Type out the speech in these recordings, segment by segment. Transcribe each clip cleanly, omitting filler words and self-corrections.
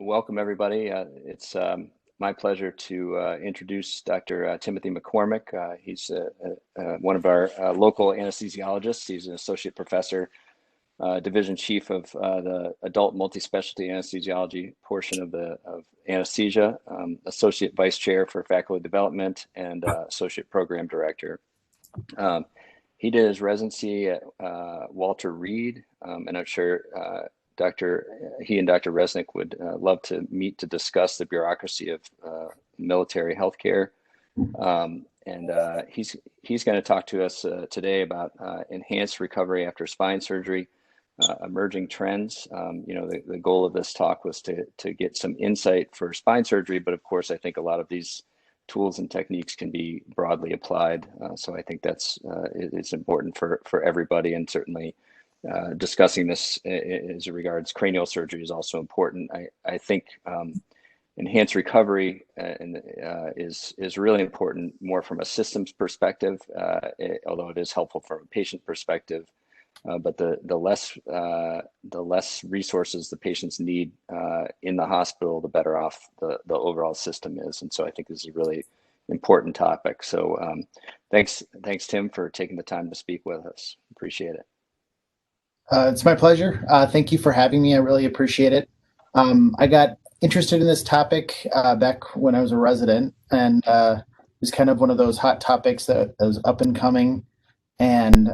welcome everybody. It's my pleasure to introduce Dr. Timothy McCormick. He's one of our local anesthesiologists. He's an associate professor, division chief of the adult multi-specialty anesthesiology portion of anesthesia, associate vice chair for faculty development, and associate program director. He did his residency at Walter Reed, and I'm sure he and Dr. Resnick would love to meet to discuss the bureaucracy of military healthcare. He's going to talk to us today about enhanced recovery after spine surgery, emerging trends. The goal of this talk was to get some insight for spine surgery, but of course, I think a lot of these tools and techniques can be broadly applied. So I think it's important for everybody, and certainly discussing this as regards cranial surgery is also important. I think enhanced recovery is really important more from a systems perspective, although it is helpful from a patient perspective. But the less resources the patients need in the hospital, the better off the overall system is. And so I think this is a really important topic. So thanks, Tim, for taking the time to speak with us. Appreciate it. It's my pleasure. Thank you for having me. I really appreciate it. I got interested in this topic back when I was a resident, and it was kind of one of those hot topics that was up and coming, and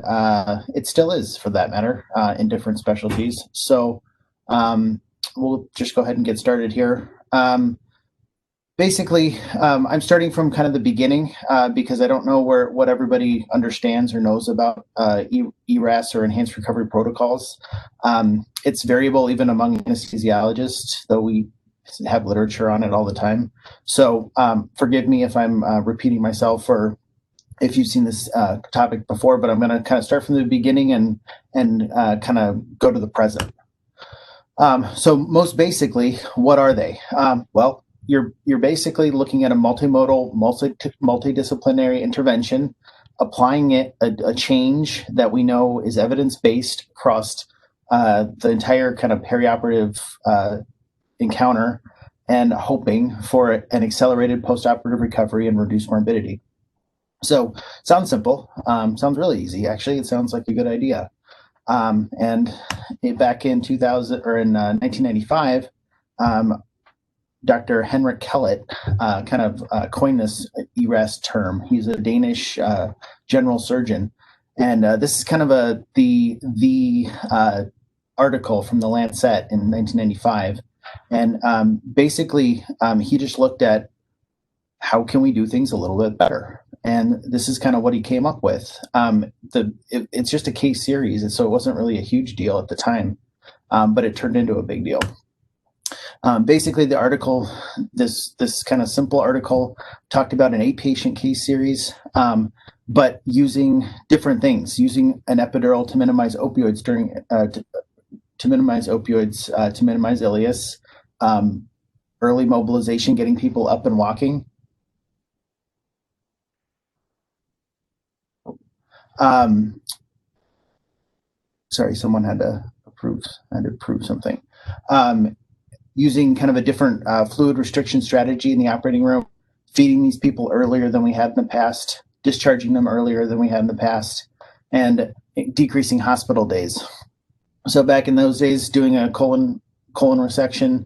it still is, for that matter, in different specialties. So we'll just go ahead and get started here. Basically, I'm starting from kind of the beginning because I don't know what everybody understands or knows about ERAS or enhanced recovery protocols. It's variable even among anesthesiologists, though we have literature on it all the time. So forgive me if I'm repeating myself or if you've seen this topic before, but I'm going to kind of start from the beginning and kind of go to the present. So most basically, what are they? Well, you're basically looking at a multimodal, multidisciplinary intervention, applying it a change that we know is evidence-based across the entire kind of perioperative encounter, and hoping for an accelerated postoperative recovery and reduced morbidity. So sounds simple, sounds really easy. Actually, it sounds like a good idea. And back in 1995, Dr. Henrik Kehlet kind of coined this ERAS term. He's a Danish general surgeon, and this is kind of the article from the Lancet in 1995. And basically, he just looked at how can we do things a little bit better, and this is kind of what he came up with. It's just a case series, so it wasn't really a huge deal at the time, but it turned into a big deal. Basically, the article, this kind of simple article, talked about an 8-patient case series, but using different things, using an epidural to minimize opioids to minimize ileus, early mobilization, getting people up and walking. Sorry, someone had to approve something. Using kind of a different fluid restriction strategy in the operating room, feeding these people earlier than we had in the past, discharging them earlier than we had in the past, and decreasing hospital days. So back in those days, doing a colon resection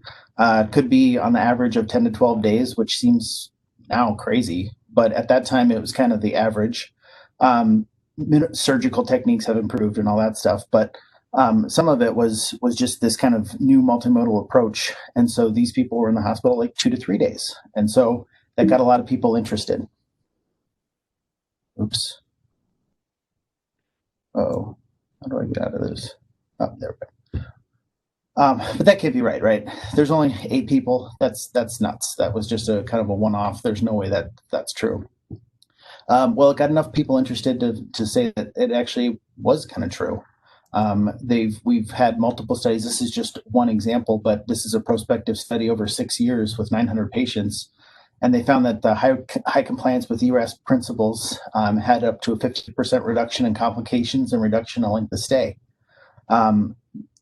could be on the average of 10 to 12 days, which seems now crazy, but at that time it was kind of the average. Surgical techniques have improved and all that stuff, but some of it was just this kind of new multimodal approach. And so these people were in the hospital like 2 to 3 days. And so that got a lot of people interested. Oops. Oh, how do I get out of this? Oh, there we go. But that can't be right? There's only 8 people. That's nuts. That was just a kind of a one-off. There's no way that's true. Well, it got enough people interested to say that it actually was kind of true. We've had multiple studies. This is just one example, but this is a prospective study over 6 years with 900 patients. And they found that the high compliance with ERAS principles had up to a 50% reduction in complications and reduction in length of stay.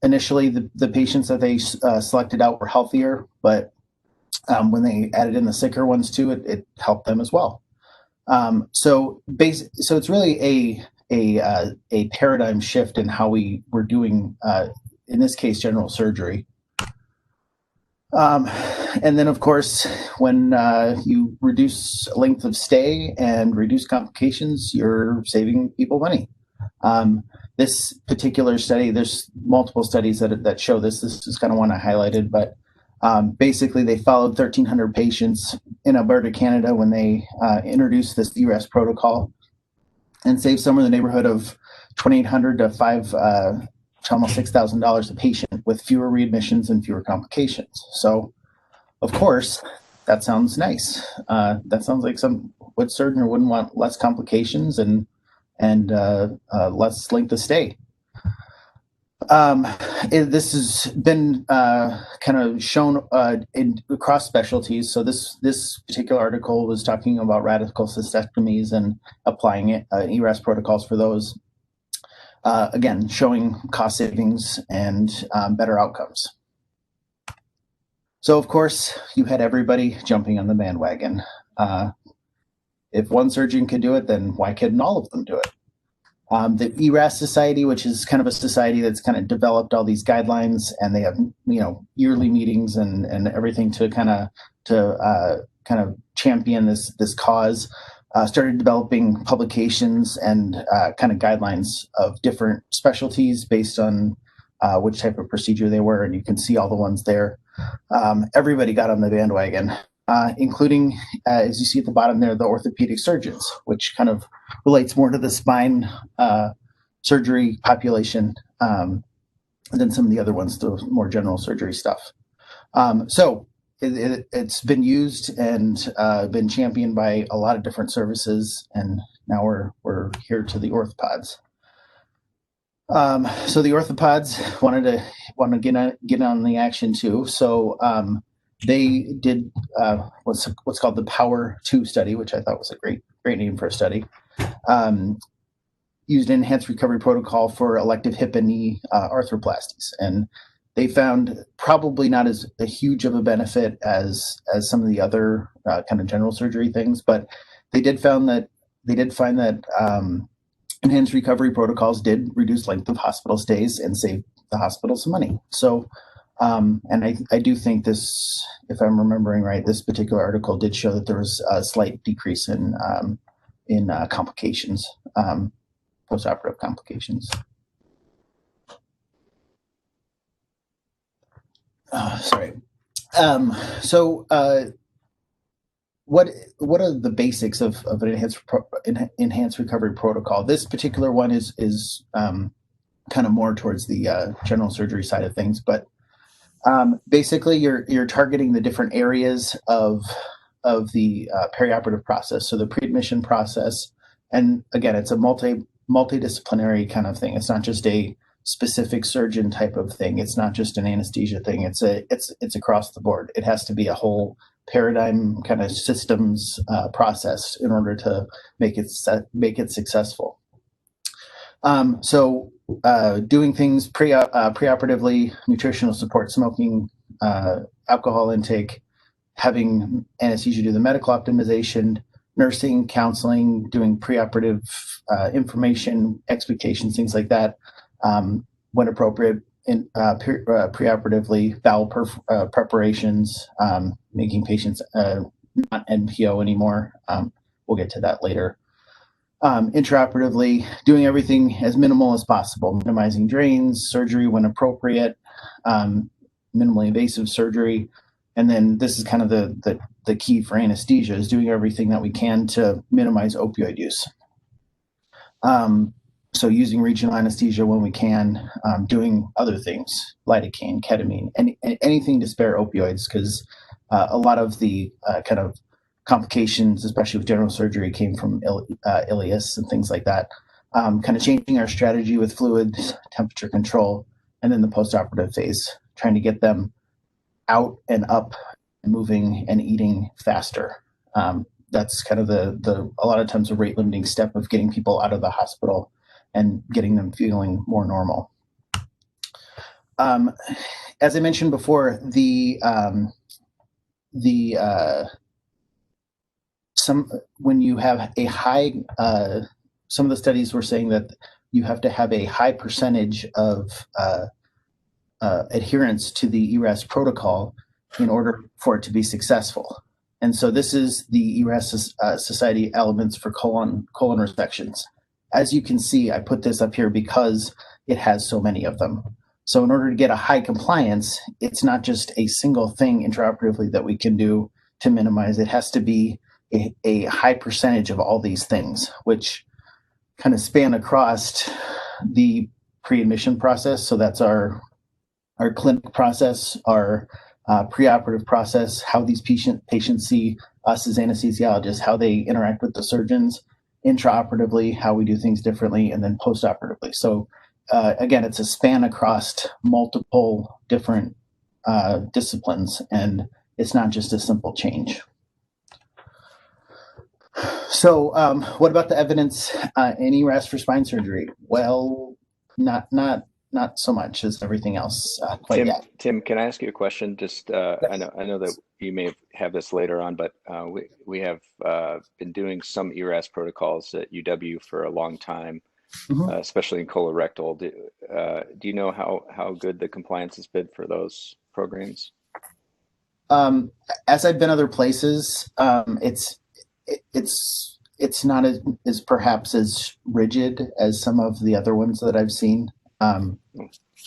Initially, the patients that they selected out were healthier, but when they added in the sicker ones too, it helped them as well. So it's really a paradigm shift in how we were doing, in this case, general surgery. And then, of course, when you reduce length of stay and reduce complications, you're saving people money. This particular study, there's multiple studies that show this. This is kind of one I highlighted, but basically they followed 1,300 patients in Alberta, Canada, when they introduced this ERAS protocol, and saved somewhere in the neighborhood of $2,800 to almost $6,000 a patient, with fewer readmissions and fewer complications. So, of course, that sounds nice. That sounds like what surgeon wouldn't want less complications and less length of stay. This has been kind of shown across specialties. So this particular article was talking about radical cystectomies and applying ERAS protocols for those. Again, showing cost savings and better outcomes. So, of course, you had everybody jumping on the bandwagon. If one surgeon could do it, then why couldn't all of them do it? The ERAS Society, which is kind of a society that's kind of developed all these guidelines, and they have yearly meetings and everything to kind of champion this cause. Started developing publications and kind of guidelines of different specialties based on which type of procedure they were, and you can see all the ones there. Everybody got on the bandwagon, including, as you see at the bottom there, the orthopedic surgeons, which kind of relates more to the spine surgery population than some of the other ones, the more general surgery stuff. So it's been used and been championed by a lot of different services, and now we're here to the orthopods. So the orthopods want to get on the action too. So they did what's called the Power 2 study, which I thought was a great name for a study. Used an enhanced recovery protocol for elective hip and knee arthroplasties, and they found probably not as huge of a benefit as some of the other kind of general surgery things, but they did find that enhanced recovery protocols did reduce length of hospital stays and save the hospital some money. So, and I do think this, if I'm remembering right, this particular article did show that there was a slight decrease in complications, postoperative complications. Sorry. So what are the basics of an enhanced recovery protocol? This particular one is kind of more towards the general surgery side of things, but basically you're targeting the different areas of the perioperative process. So the pre-admission process, and again, it's a multidisciplinary kind of thing. It's not just a specific surgeon type of thing. It's not just an anesthesia thing. It's across the board. It has to be a whole paradigm kind of systems process in order to make it successful. So doing things preoperatively, nutritional support, smoking, alcohol intake, having anesthesia do the medical optimization, nursing, counseling, doing preoperative information, expectations, things like that. When appropriate, preoperatively, bowel preparations, making patients not NPO anymore. We'll get to that later. Intraoperatively, doing everything as minimal as possible, minimizing drains, surgery when appropriate, minimally invasive surgery. And then this is kind of the key for anesthesia, is doing everything that we can to minimize opioid use. So using regional anesthesia when we can, doing other things, lidocaine, ketamine, anything to spare opioids, because a lot of the kind of complications, especially with general surgery, came from ileus and things like that. Kind of changing our strategy with fluids, temperature control, and then the postoperative phase, trying to get them out and up, and moving and eating faster. That's kind of a lot of times a rate limiting step of getting people out of the hospital and getting them feeling more normal. Um, as I mentioned before, the some when you have a high, some of the studies were saying that you have to have a high percentage of adherence to the ERAS protocol in order for it to be successful. And so this is the ERAS Society elements for colon resections. As you can see, I put this up here because it has so many of them. So in order to get a high compliance, it's not just a single thing intraoperatively that we can do to minimize. It has to be a high percentage of all these things, which kind of span across the pre-admission process. So that's our clinic process, our preoperative process, how these patients see us as anesthesiologists, how they interact with the surgeons, intraoperatively, how we do things differently, and then postoperatively. So again, it's a span across multiple different disciplines, and it's not just a simple change. So what about the evidence in ERAS for spine surgery? Well, not so much as everything else quite yet. Tim, can I ask you a question? Just I know that you may have this later on, but we have been doing some ERAS protocols at UW for a long time, especially in colorectal. Do you know how good the compliance has been for those programs? As I've been other places, it's not as perhaps as rigid as some of the other ones that I've seen.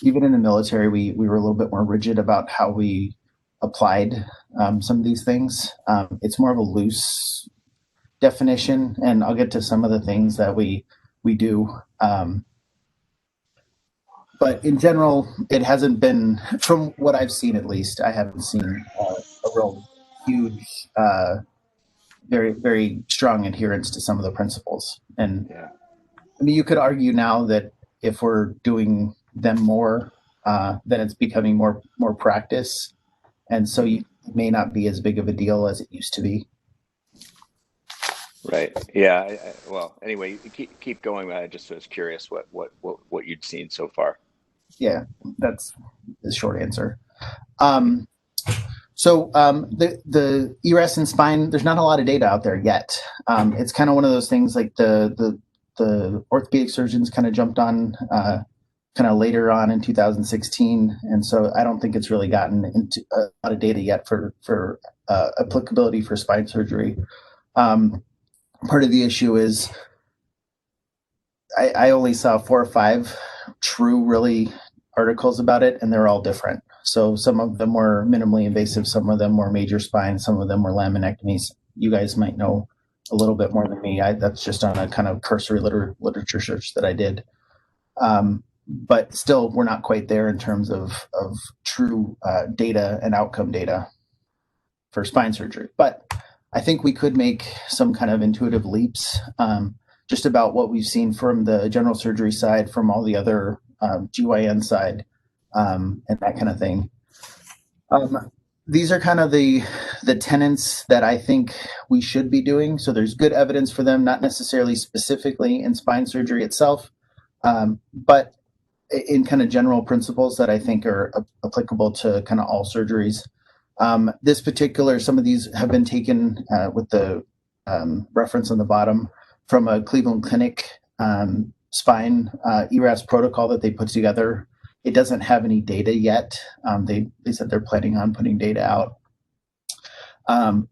Even in the military, we were a little bit more rigid about how we applied some of these things. It's more of a loose definition, and I'll get to some of the things that we do. But in general, it hasn't been, from what I've seen at least, I haven't seen a real huge, very, very strong adherence to some of the principles. And yeah. I mean, you could argue now that if we're doing them more, then it's becoming more practice. And so it may not be as big of a deal as it used to be. Right. Yeah. Well, anyway, keep going. I just was curious what you'd seen so far. Yeah, that's the short answer. So the ERAS and spine, there's not a lot of data out there yet. It's kind of one of those things like the orthopedic surgeons kind of jumped on kind of later on in 2016, and so I don't think it's really gotten into a lot of data yet for applicability for spine surgery. Part of the issue is I only saw 4 or 5 true really articles about it, and they're all different. So some of them were minimally invasive, some of them were major spine, some of them were laminectomies. You guys might know a little bit more than me. That's just on a kind of cursory literature search that I did. But still, we're not quite there in terms of true data and outcome data for spine surgery. But I think we could make some kind of intuitive leaps just about what we've seen from the general surgery side, from all the other GYN side, and that kind of thing. These are kind of the tenets that I think we should be doing. So there's good evidence for them, not necessarily specifically in spine surgery itself, but in kind of general principles that I think are applicable to kind of all surgeries. Some of these have been taken with the reference on the bottom from a Cleveland Clinic spine ERAS protocol that they put together. It doesn't have any data yet. They said they're planning on putting data out.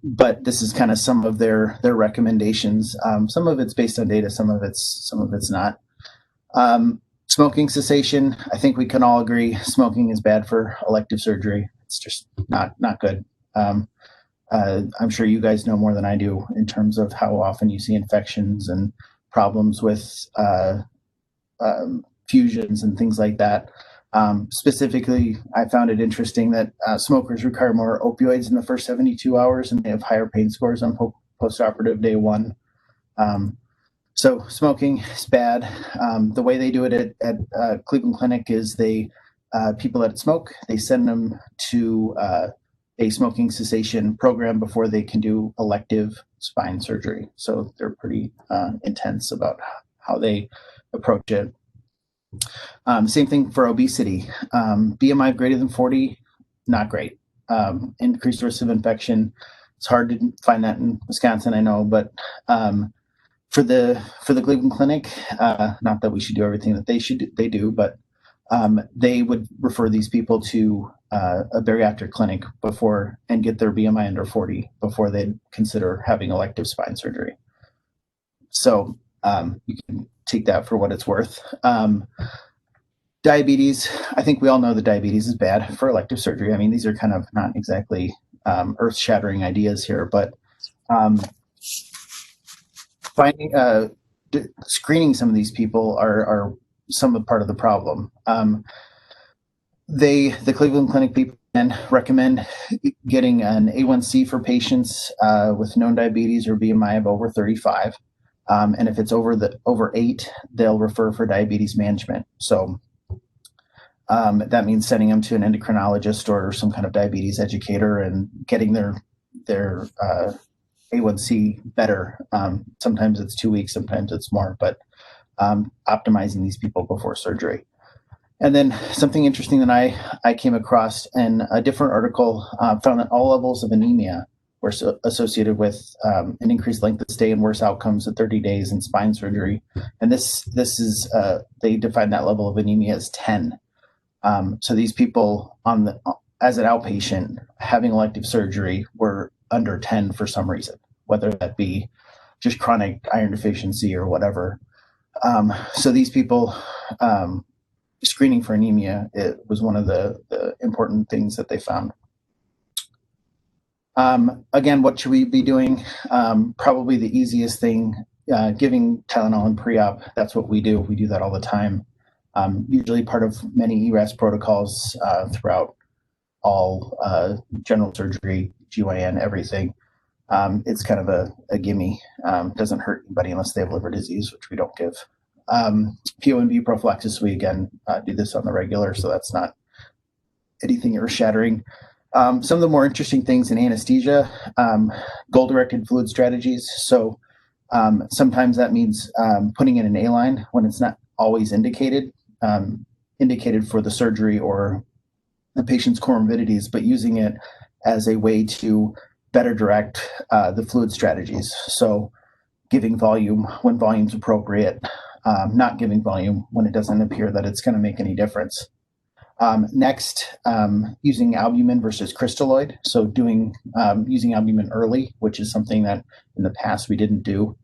But this is kind of some of their recommendations. Some of it's based on data, some of it's not. Smoking cessation, I think we can all agree smoking is bad for elective surgery. It's just not good. I'm sure you guys know more than I do in terms of how often you see infections and problems with fusions and things like that. Specifically, I found it interesting that smokers require more opioids in the first 72 hours and they have higher pain scores on postoperative day 1. So smoking is bad. The way they do it at Cleveland Clinic is people that smoke, they send them to a smoking cessation program before they can do elective spine surgery. So they're pretty intense about how they approach it. Same thing for obesity. BMI greater than 40, not great. Increased risk of infection. It's hard to find that in Wisconsin, I know, but for the Cleveland Clinic, not that we should do everything that they do, but they would refer these people to a bariatric clinic before and get their BMI under 40 before they'd consider having elective spine surgery. So you can take that for what it's worth. Diabetes, I think we all know that diabetes is bad for elective surgery. I mean, these are kind of not exactly earth-shattering ideas here, but finding screening some of these people are some of part of the problem. The Cleveland Clinic people recommend getting an A1C for patients with known diabetes or BMI of over 35, and if it's over 8, they'll refer for diabetes management. So that means sending them to an endocrinologist or some kind of diabetes educator and getting their A1C better. Sometimes it's 2 weeks, sometimes it's more, but optimizing these people before surgery. And then something interesting that I came across in a different article found that all levels of anemia were associated with an increased length of stay and worse outcomes at 30 days in spine surgery. And this is they defined that level of anemia as 10. So these people as an outpatient having elective surgery were under 10 for some reason, whether that be just chronic iron deficiency or whatever. So these people, screening for anemia, it was one of the important things that they found. Again, what should we be doing? Probably the easiest thing, giving Tylenol and pre-op. That's what we do. We do that all the time. Usually part of many ERAS protocols throughout all general surgery, GYN, everything. It's kind of a gimme. Doesn't hurt anybody unless they have liver disease, which we don't give. PONV prophylaxis, we again do this on the regular, so that's not anything earth-shattering. Some of the more interesting things in anesthesia, goal-directed fluid strategies. So sometimes that means putting in an A-line when it's not always indicated for the surgery or the patient's comorbidities, but using it as a way to better direct the fluid strategies. So giving volume when volume's appropriate, not giving volume when it doesn't appear that it's going to make any difference. Next, using albumin versus crystalloid. So using albumin early, which is something that in the past we didn't do.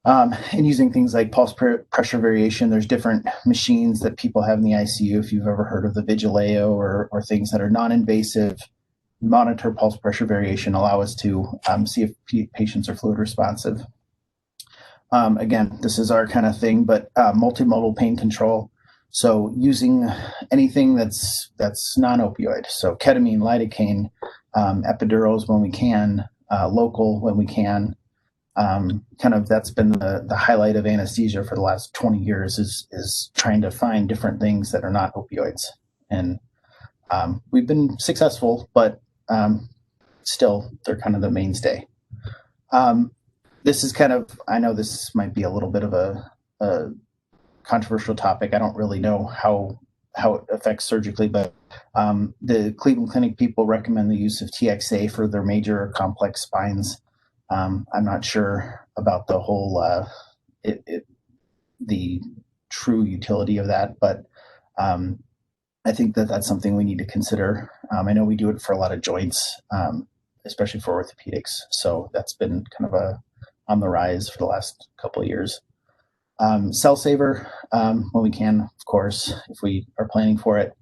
And using things like pulse pressure variation. There's different machines that people have in the ICU. If you've ever heard of the Vigileo or things that are non-invasive, monitor pulse pressure variation, allow us to see if patients are fluid responsive. Again, this is our kind of thing, but multimodal pain control. So using anything that's non-opioid. So ketamine, lidocaine, epidurals when we can, local when we can. Kind of that's been the highlight of anesthesia for the last 20 years is trying to find different things that are not opioids. And we've been successful, but still they're kind of the mainstay. This is kind of, I know this might be a little bit of a controversial topic. I don't really know how it affects surgically, but the Cleveland Clinic people recommend the use of TXA for their major or complex spines. I'm not sure about the whole the true utility of that, but I think that's something we need to consider. I know we do it for a lot of joints, especially for orthopedics. So that's been kind of on the rise for the last couple of years. Cell saver, when we can, of course, if we are planning for it.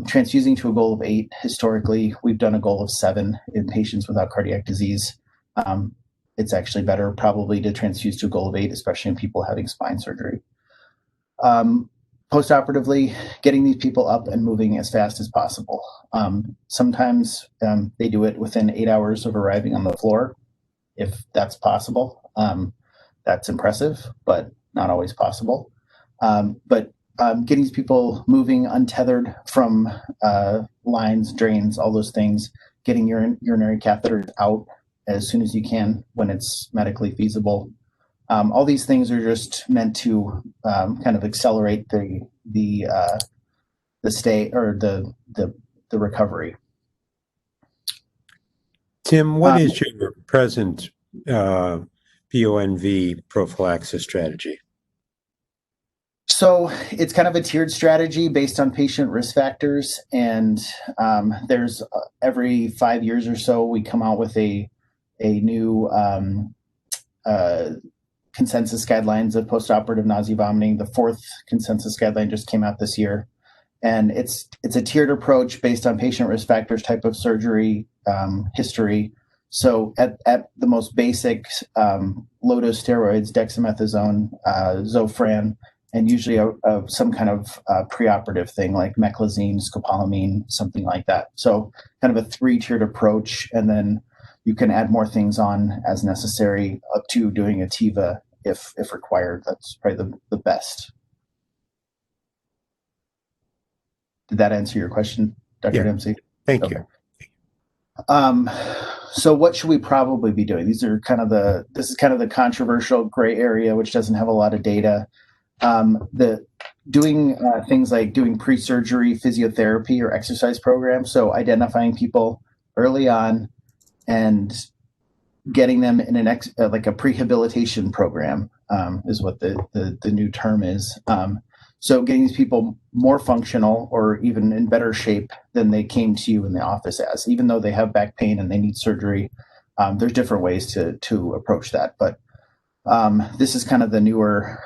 Transfusing to a goal of 8. Historically, we've done a goal of 7 in patients without cardiac disease. It's actually better probably to transfuse to a goal of 8, especially in people having spine surgery. Postoperatively, getting these people up and moving as fast as possible. Sometimes they do it within 8 hours of arriving on the floor, if that's possible. That's impressive, but not always possible. But getting these people moving untethered from lines, drains, all those things, getting urinary catheters out as soon as you can when it's medically feasible. All these things are just meant to kind of accelerate the stay or the recovery. Tim, what is your present PONV prophylaxis strategy? So it's kind of a tiered strategy based on patient risk factors, and there's every 5 years or so we come out with a new consensus guidelines of postoperative nausea vomiting. The fourth consensus guideline just came out this year, and it's a tiered approach based on patient risk factors, type of surgery, history. So at the most basic, low dose steroids, dexamethasone, Zofran, and usually some kind of preoperative thing like meclizine, scopolamine, something like that. So kind of a 3-tiered approach, and then you can add more things on as necessary, up to doing a TIVA if required. That's probably the best. Did that answer your question, Dr. Dempsey? Thank you. So what should we probably be doing? This is kind of the controversial gray area, which doesn't have a lot of data. Doing things like doing pre-surgery physiotherapy or exercise programs. So identifying people early on and getting them in like a prehabilitation program is what the new term is. So getting these people more functional or even in better shape than they came to you in the office as, even though they have back pain and they need surgery. There's different ways to approach that, but this is kind of the newer,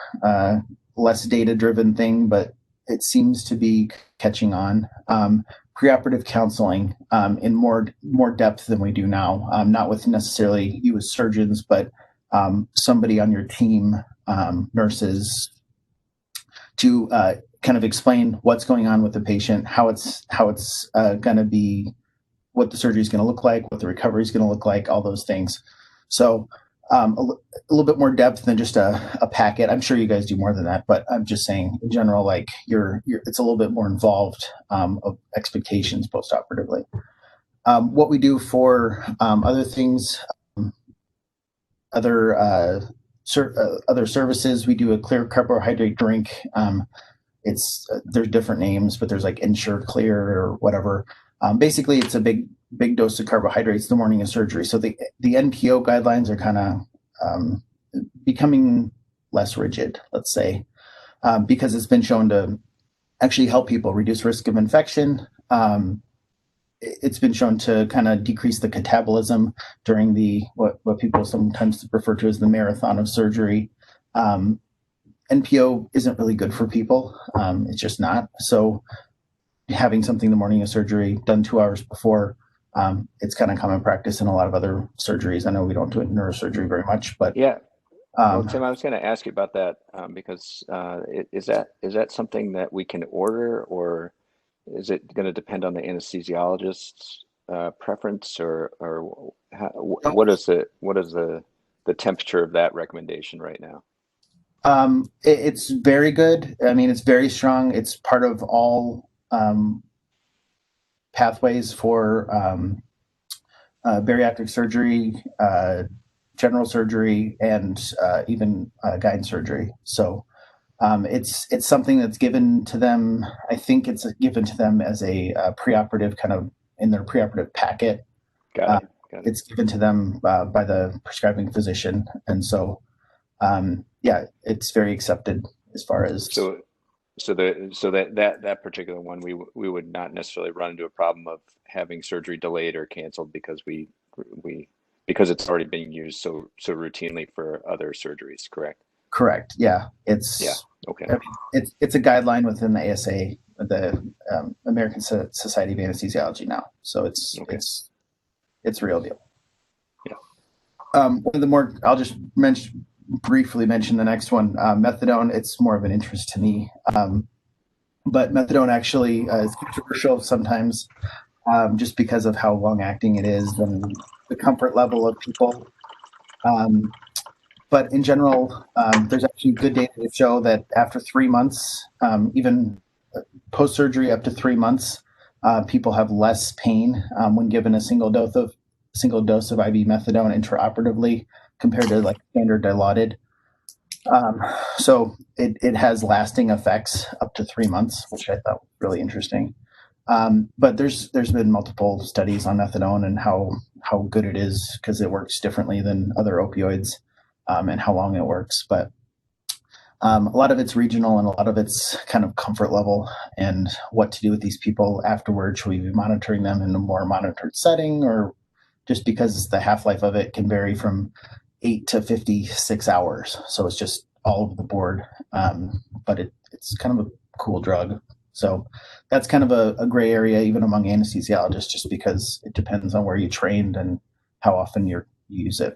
less data-driven thing, but it seems to be catching on. Preoperative counseling in more depth than we do now, not with necessarily you as surgeons, but somebody on your team, nurses, to kind of explain what's going on with the patient, how it's going to be, what the surgery is going to look like, what the recovery is going to look like, all those things. So a little bit more depth than just a packet. I'm sure you guys do more than that, but I'm just saying in general, like it's a little bit more involved of expectations postoperatively. What we do for other things, other services, we do a clear carbohydrate drink. There's different names, but there's like Ensure Clear or whatever. Basically, it's a big dose of carbohydrates the morning of surgery. So the NPO guidelines are kind of becoming less rigid, let's say, because it's been shown to actually help people reduce risk of infection. It's been shown to kind of decrease the catabolism during what people sometimes refer to as the marathon of surgery. NPO isn't really good for people. It's just not. So having something the morning of surgery done 2 hours before, it's kind of common practice in a lot of other surgeries. I know we don't do it in neurosurgery very much, but yeah. Well, Tim, I was going to ask you about that because is that something that we can order, or is it going to depend on the anesthesiologist's preference, or what is the temperature of that recommendation right now? It's very good. I mean, it's very strong. It's part of all pathways for bariatric surgery, general surgery, and even guide surgery. So it's something that's given to them. I think it's given to them as a preoperative, kind of in their preoperative packet. Got it. It's given to them by the prescribing physician, and so yeah, it's very accepted as far as. So that particular one, we would not necessarily run into a problem of having surgery delayed or canceled because because it's already being used so routinely for other surgeries, correct? Correct. Yeah. Okay. I mean, it's a guideline within the ASA, the American Society of Anesthesiology now. So it's real deal. Yeah. One of the more, I'll just briefly mention the next one, methadone. It's more of an interest to me. But methadone actually is controversial sometimes just because of how long acting it is and the comfort level of people. But in general, there's actually good data to show that after 3 months, even post-surgery up to 3 months, people have less pain when given a single dose of IV methadone intraoperatively compared to like standard dilaudid. So it has lasting effects up to 3 months, which I thought was really interesting. But there's been multiple studies on methadone and how good it is because it works differently than other opioids, and how long it works. But a lot of it's regional and a lot of it's kind of comfort level and what to do with these people afterwards. Should we be monitoring them in a more monitored setting, or just because the half-life of it can vary from 8 to 56 hours. So it's just all over the board. But it's kind of a cool drug. So that's kind of a gray area even among anesthesiologists, just because it depends on where you trained and how often you use it.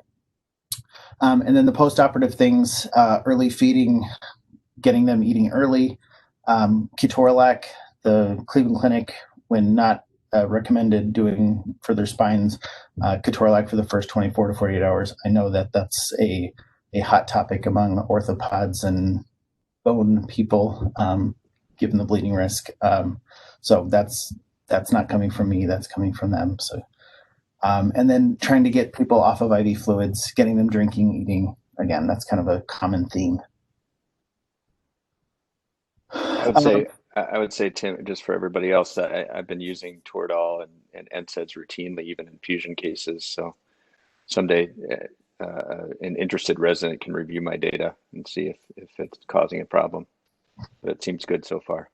And then the post-operative things, early feeding, getting them eating early. Ketorolac, the Cleveland Clinic, when not recommended doing for their spines, Ketorolac for the first 24 to 48 hours. I know that that's a hot topic among orthopods and bone people, given the bleeding risk. So that's not coming from me, that's coming from them. So, and then trying to get people off of IV fluids, getting them drinking, eating. Again, that's kind of a common theme. I would say, Tim, just for everybody else, that I've been using Toradol and NSAIDs routinely, even in infusion cases. So someday an interested resident can review my data and see if it's causing a problem. But it seems good so far.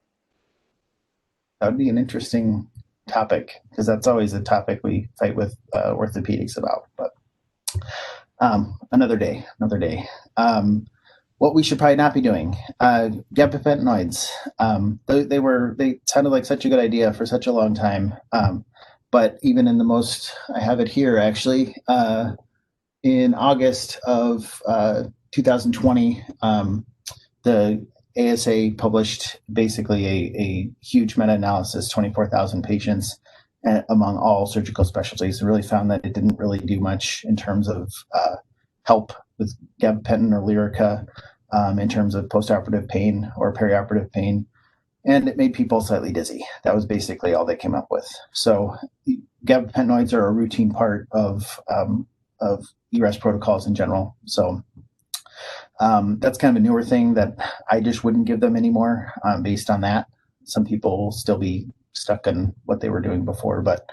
That would be an interesting topic, because that's always a topic we fight with orthopedics about. But another day. What we should probably not be doing, gabapentinoids. They sounded like such a good idea for such a long time. But even in the most, I have it here actually, in August of 2020, the ASA published basically a huge meta-analysis, 24,000 patients among all surgical specialties, and really found that it didn't really do much in terms of help with gabapentin or Lyrica, in terms of postoperative pain or perioperative pain, and it made people slightly dizzy. That was basically all they came up with. So gabapentinoids are a routine part of ERAS protocols in general. So that's kind of a newer thing that I just wouldn't give them anymore, based on that. Some people will still be stuck in what they were doing before, but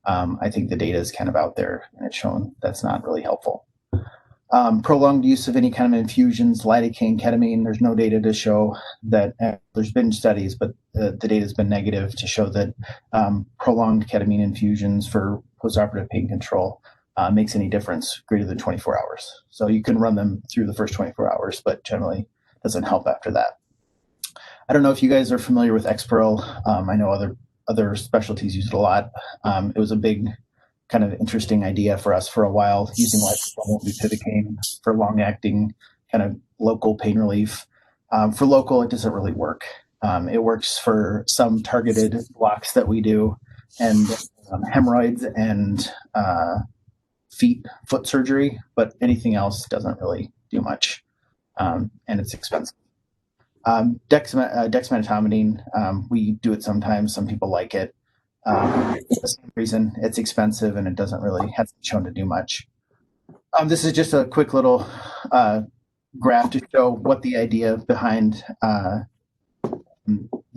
I think the data is kind of out there and it's shown that's not really helpful. Prolonged use of any kind of infusions, lidocaine, ketamine, there's no data to show that. There's been studies, but the data has been negative to show that prolonged ketamine infusions for postoperative pain control makes any difference greater than 24 hours. So you can run them through the first 24 hours, but generally doesn't help after that. I don't know if you guys are familiar with Exparel. I know other specialties use it a lot. It was a big kind of interesting idea for us for a while, using liposomal bupivacaine for long-acting kind of local pain relief. For local, it doesn't really work. It works for some targeted blocks that we do, and hemorrhoids and foot surgery, but anything else doesn't really do much, and it's expensive. Dexmedetomidine, we do it sometimes. Some people like it. For the same reason, it's expensive and it hasn't shown to do much. This is just a quick little graph to show what the idea behind the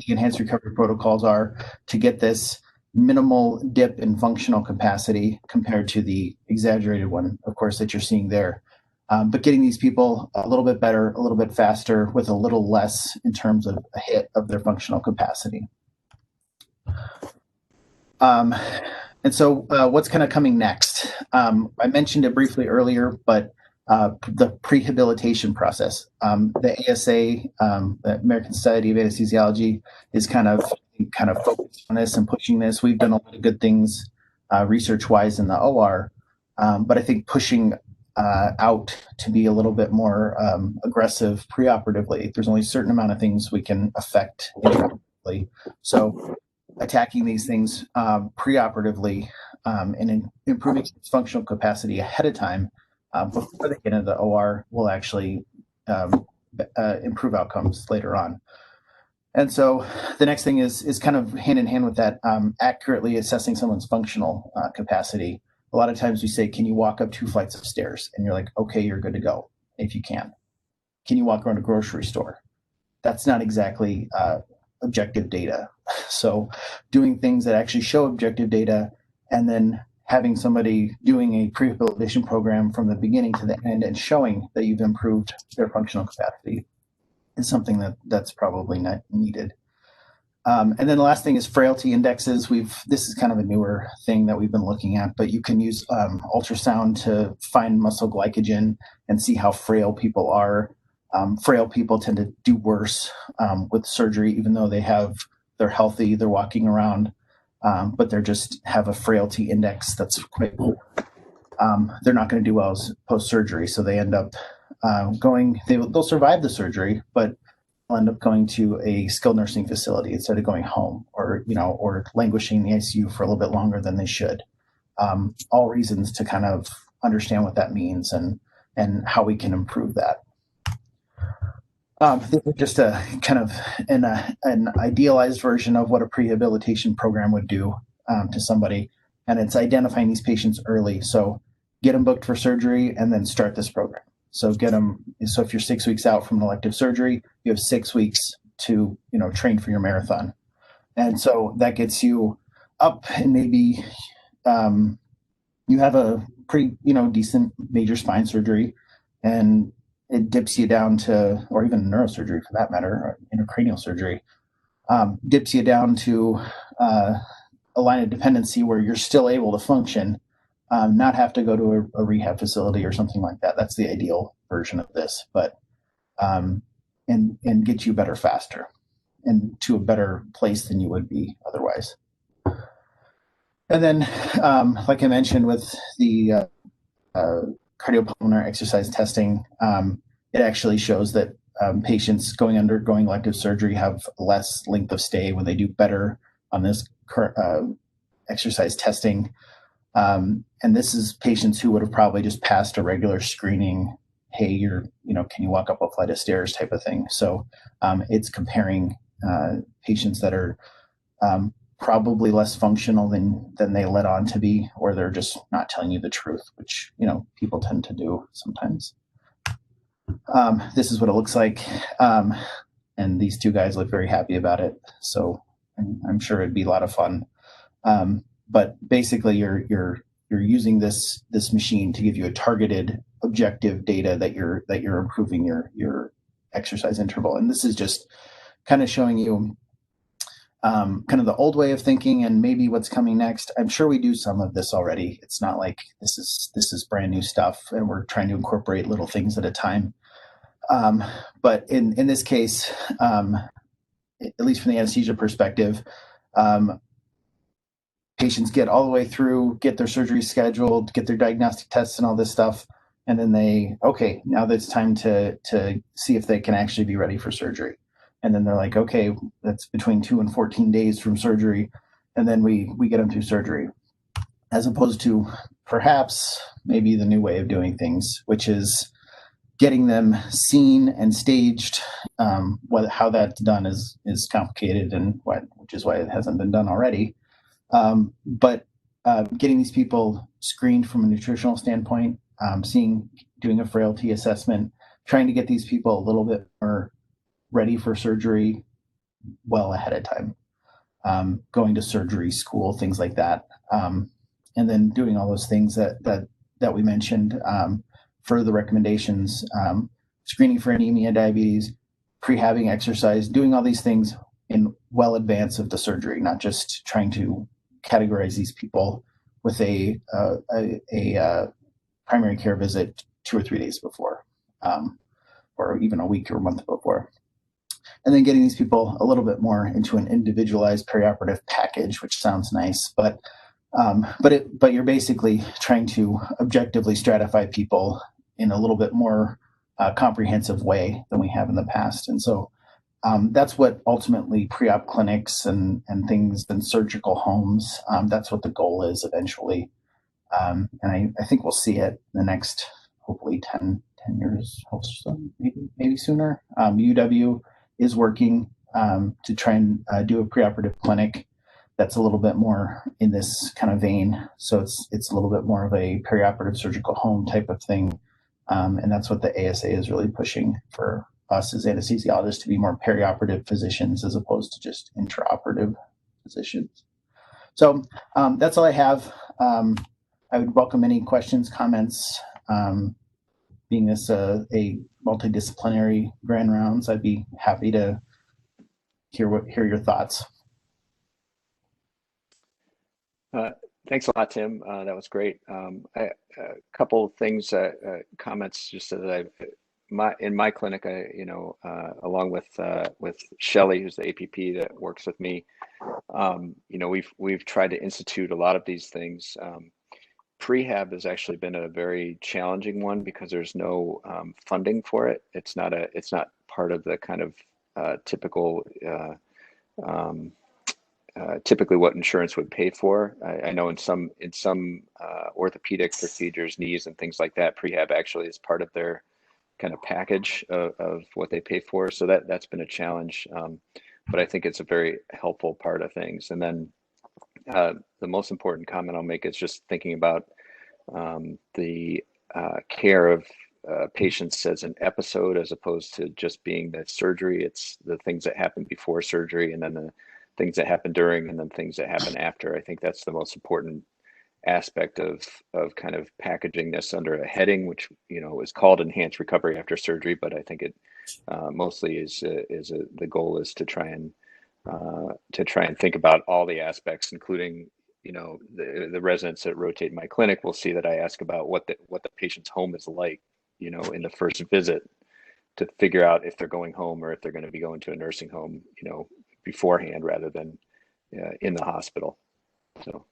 enhanced recovery protocols are, to get this minimal dip in functional capacity compared to the exaggerated one, of course, that you're seeing there. But getting these people a little bit better, a little bit faster, with a little less in terms of a hit of their functional capacity. And so what's kind of coming next? I mentioned it briefly earlier, but the prehabilitation process. The ASA, the American Society of Anesthesiology, is kind of focused on this and pushing this. We've done a lot of good things research-wise in the OR, but I think pushing out to be a little bit more aggressive preoperatively. There's only a certain amount of things we can affect intraoperatively. So attacking these things preoperatively and improving functional capacity ahead of time before they get into the OR will actually improve outcomes later on. And so the next thing is kind of hand in hand with that, accurately assessing someone's functional capacity. A lot of times we say, can you walk up 2 flights of stairs? And you're like, okay, you're good to go if you can. can you walk around a grocery store? That's not exactly objective data. So doing things that actually show objective data, and then having somebody doing a prehabilitation program from the beginning to the end and showing that you've improved their functional capacity is something that's probably not needed. And then the last thing is frailty indexes. This is kind of a newer thing that we've been looking at, but you can use ultrasound to find muscle glycogen and see how frail people are. Frail people tend to do worse with surgery, even though they're healthy, they're walking around, but they're just have a frailty index that's quite low. They're not going to do well post-surgery, so they end up they'll survive the surgery, but they'll end up going to a skilled nursing facility instead of going home, or languishing in the ICU for a little bit longer than they should. All reasons to kind of understand what that means and how we can improve that. This is just a kind of an idealized version of what a prehabilitation program would do to somebody, and it's identifying these patients early. So get them booked for surgery and then start this program. So so if you're 6 weeks out from an elective surgery, you have 6 weeks to train for your marathon, and so that gets you up, and maybe you have a pretty decent major spine surgery, and it dips you down to, or even neurosurgery for that matter, or intracranial surgery, dips you down to a line of dependency where you're still able to function, not have to go to a rehab facility or something like that. That's the ideal version of this, but and get you better faster and to a better place than you would be otherwise. And then, like I mentioned with the cardiopulmonary exercise testing, it actually shows that patients undergoing elective surgery have less length of stay when they do better on this exercise testing. And this is patients who would have probably just passed a regular screening. Hey, can you walk up a flight of stairs type of thing. So it's comparing patients that are probably less functional than they let on to be, or they're just not telling you the truth, which people tend to do sometimes. This is what it looks like, and these two guys look very happy about it. So I'm sure it'd be a lot of fun. But basically, you're using this machine to give you a targeted, objective data that you're improving your exercise interval, and this is just kind of showing you kind of the old way of thinking and maybe what's coming next. I'm sure we do some of this already. It's not like this is brand new stuff, and we're trying to incorporate little things at a time. But in this case, at least from the anesthesia perspective, patients get all the way through, get their surgery scheduled, get their diagnostic tests and all this stuff, and then now that it's time to see if they can actually be ready for surgery. And then they're like, okay, that's between 2 and 14 days from surgery, and then we get them through surgery, as opposed to perhaps maybe the new way of doing things, which is getting them seen and staged. How that's done is complicated, and which is why it hasn't been done already. But getting these people screened from a nutritional standpoint, doing a frailty assessment, trying to get these people a little bit more ready for surgery well ahead of time, going to surgery school, things like that, and then doing all those things that we mentioned for the recommendations, screening for anemia, diabetes, prehabbing exercise, doing all these things in well advance of the surgery, not just trying to categorize these people with a primary care visit 2 or 3 days before, or even a week or a month before. And then getting these people a little bit more into an individualized perioperative package, which sounds nice, but you're basically trying to objectively stratify people in a little bit more comprehensive way than we have in the past. And so that's what ultimately pre-op clinics and things and surgical homes, that's what the goal is eventually. And I think we'll see it in the next, hopefully 10 years, maybe sooner. UW is working to try and do a preoperative clinic that's a little bit more in this kind of vein. So it's a little bit more of a perioperative surgical home type of thing, And that's what the ASA is really pushing for us as anesthesiologists, to be more perioperative physicians as opposed to just intraoperative physicians. So that's all I have. I would welcome any questions, comments. Being this a multidisciplinary grand rounds, I'd be happy to hear your thoughts. Thanks a lot, Tim. That was great. A couple of things, comments, just so that in my clinic, along with Shelley, who's the APP that works with me, we've tried to institute a lot of these things. Prehab has actually been a very challenging one because there's no funding for it. It's not part of the kind of typical. Typically what insurance would pay for. I know in some orthopedic procedures, knees and things like that, prehab actually is part of their kind of package of what they pay for. So that's been a challenge, but I think it's a very helpful part of things. And then the most important comment I'll make is just thinking about the care of patients as an episode, as opposed to just being the surgery. It's the things that happen before surgery, and then the things that happen during, and then things that happen after. I think that's the most important aspect of kind of packaging this under a heading, which is called enhanced recovery after surgery. But I think it mostly is the goal is to try and think about all the aspects, including the residents that rotate my clinic will see that I ask about what the patient's home is like, in the first visit, to figure out if they're going home or if they're going to be going to a nursing home, beforehand rather than in the hospital. So,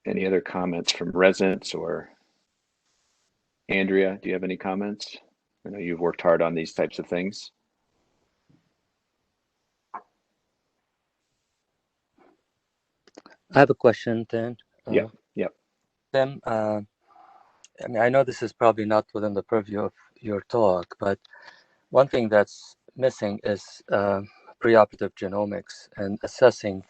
any other comments from residents? Or Andrea, do you have any comments? I know you've worked hard on these types of things. I have a question, then. Yep. Tim, I know this is probably not within the purview of your talk, but one thing that's missing is preoperative genomics and assessing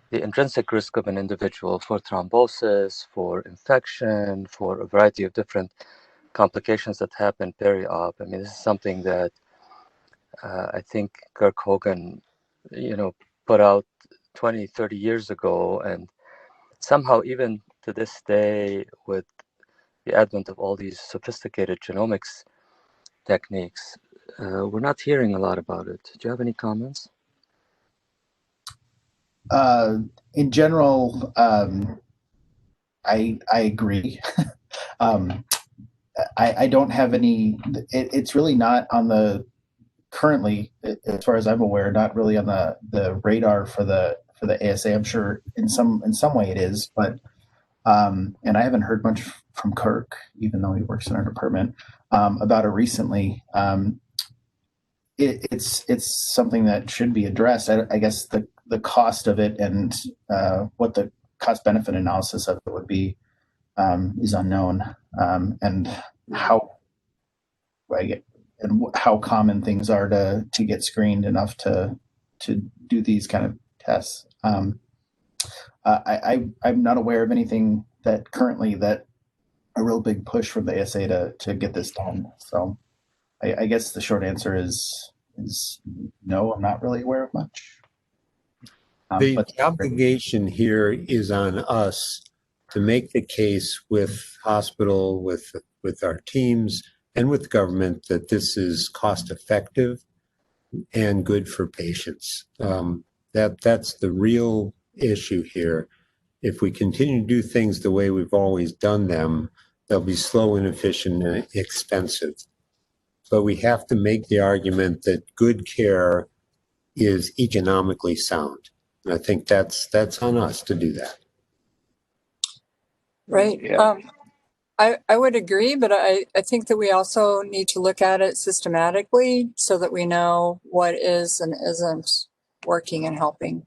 the intrinsic risk of an individual for thrombosis, for infection, for a variety of different complications that happen peri-op. I mean, this is something that I think Kirk Hogan, put out 20, 30 years ago. And somehow, even to this day, with the advent of all these sophisticated genomics techniques, we're not hearing a lot about it. Do you have any comments? In general, I agree. I don't have any. It's really not on the currently, as far as I'm aware, not really on the radar for the ASA. I'm sure in some way it is, but and I haven't heard much from Kirk, even though he works in our department, about it recently. It's something that should be addressed. I guess the cost of it and what the cost benefit analysis of it would be is unknown, and how common things are to get screened enough to do these kind of tests. I'm not aware of anything that currently that a real big push from the ASA to get this done. So I guess the short answer is no. I'm not really aware of much. The obligation here is on us to make the case with hospital, with our teams, and with government that this is cost effective and good for patients. That's the real issue here. If we continue to do things the way we've always done them, they'll be slow, inefficient, and expensive. But we have to make the argument that good care is economically sound. And I think that's on us to do that. Right. Yeah. I would agree, but I think that we also need to look at it systematically so that we know what is and isn't working and helping.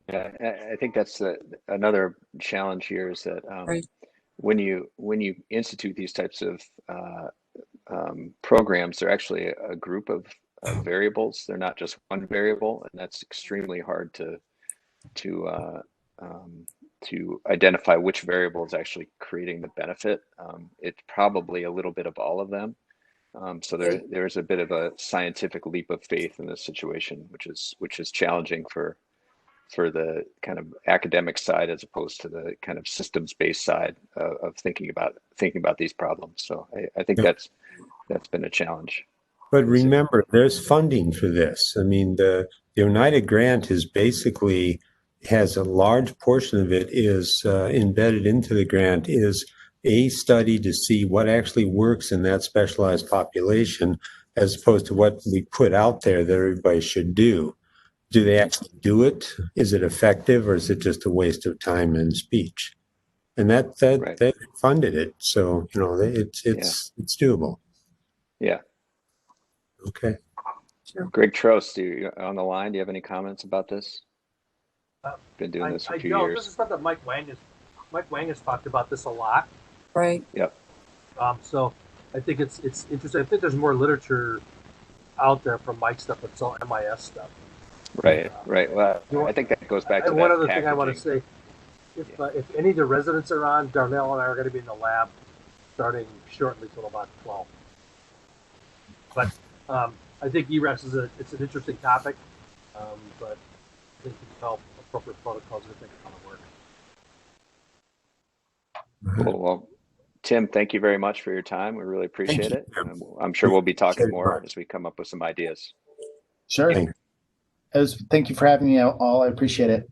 Yeah, I think that's another challenge here is that Right. when you institute these types of programs, they're actually a group of variables. They're not just one variable, and that's extremely hard to to identify which variable is actually creating the benefit. It's probably a little bit of all of them. So there's a bit of a scientific leap of faith in this situation, which is challenging for the kind of academic side as opposed to the kind of systems-based side of thinking about these problems. So I think that's been a challenge. But remember, there's funding for this. I mean, the United grant is basically has a large portion of it is embedded into the grant is a study to see what actually works in that specialized population, as opposed to what we put out there that everybody should do. Do they actually do it? Is it effective, or is it just a waste of time and speech? And that Right. they funded it, so it's doable. Yeah. Okay. Greg Trost, you on the line? Do you have any comments about this? Been doing this a few years. This is stuff that Mike Wang has talked about this a lot. Right. Yep. So I think it's interesting. I think there's more literature out there from Mike's stuff, but it's all MIS stuff. Right. Well, I think that goes back to one that other thing I want to say. Yeah. If any of the residents are on, Darnell and I are going to be in the lab starting shortly till about 12. But I think ERAS it's an interesting topic, but I think we help appropriate protocols to think how to work. Cool. Well, Tim, thank you very much for your time. We really appreciate it. I'm sure we'll be talking more as we come up with some ideas. Sure. Thank you for having me all. I appreciate it.